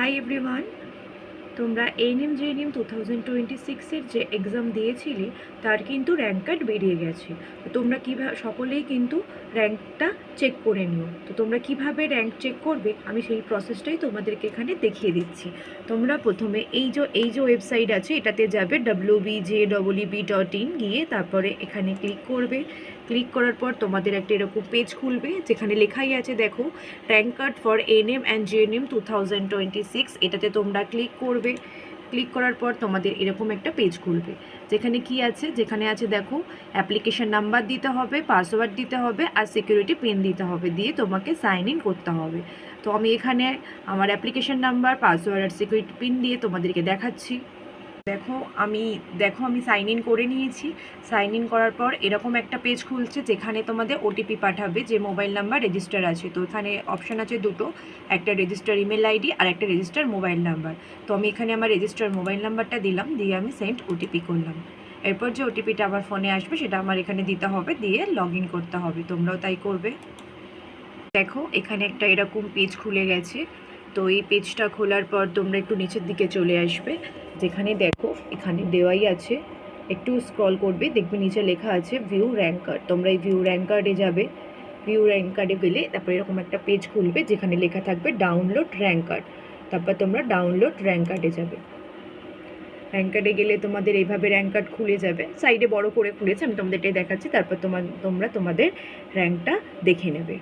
Hi everyone, তোমরা ANM GNM 2026-এর যে exam দিয়েছিলে তার কিন্তু র্যাঙ্ক কার্ড বেরিয়ে গেছে। তো তোমরা কীভাবে সকলেই কিন্তু র্যাঙ্কটা চেক করে নিও। তো তোমরা কিভাবে র্যাঙ্ক চেক করবে আমি সেই প্রসেসটাই তোমাদেরকে এখানে দেখিয়ে দিচ্ছি। তোমরা প্রথমে এই যে ওয়েবসাইট আছে এটাতে যাবে wbjebb.in, গিয়ে তারপরে এখানে ক্লিক করবে। ক্লিক করার পর তোমাদের একটা এরকম পেজ খুলবে যেখানে লেখাই আছে দেখো rank card for ANM and GNM 2026। এটাতে তোমরা ক্লিক করবে। ক্লিক করার পর তোমাদের এরকম একটা পেজ খুলবে যেখানে যেখানে আছে দেখো অ্যাপ্লিকেশন নাম্বার দিতে হবে, পাসওয়ার্ড দিতে হবে আর সিকিউরিটি পিন দিতে হবে, দিয়ে তোমাকে সাইন ইন করতে হবে। তো আমি এখানে আমার অ্যাপ্লিকেশন নাম্বার, পাসওয়ার্ড আর সিকিউরিটি পিন দিয়ে তোমাদেরকে দেখাচ্ছি। দেখো আমি সাইন ইন করে নিয়েছি। সাইন ইন করার পর এরকম একটা পেজ খুলছে যেখানে তোমাদের ওটিপি পাঠাবে যে মোবাইল নাম্বার রেজিস্টার আছে। তো এখানে অপশান আছে দুটো, একটা রেজিস্টার ইমেল আইডি আর একটা রেজিস্টার মোবাইল নাম্বার। তো আমি এখানে আমার রেজিস্টার মোবাইল নাম্বারটা দিলাম, দিয়ে আমি সেন্ড ওটিপি করলাম। এরপর যে ওটিপিটা আমার ফোনে আসবে সেটা আমার এখানে দিতে হবে, দিয়ে লগ ইন করতে হবে। তোমরাও তাই করবে। দেখো এখানে একটা এরকম পেজ খুলে গেছে। তো এই পেজটা খোলার পর তোমরা একটু নিচের দিকে চলে আসবে, যেখানে দেখো এখানে দেওয়াই আছে, একটু স্ক্রল করবে, দেখবে নিচে লেখা আছে ভিউ র্যাঙ্ক কার্ড। তোমরা এই ভিউ র্যাঙ্ক কার্ডে যাবে। ভিউ র্যাঙ্ক কার্ডে গেলে তারপরে এরকম একটা পেজ খুলবে যেখানে লেখা থাকবে ডাউনলোড র্যাঙ্ক কার্ড। তারপর তোমরা ডাউনলোড র্যাঙ্ক কার্ডে যাবে। র্যাঙ্ক কার্ডে গেলে তোমাদের এইভাবে র্যাঙ্ক কার্ড খুলে যাবে, সাইডে বড় করে খুলেছে, আমি তোমাদের এটাই দেখাচ্ছি। তারপর তোমরা তোমাদের র্যাঙ্কটা দেখে নেবে।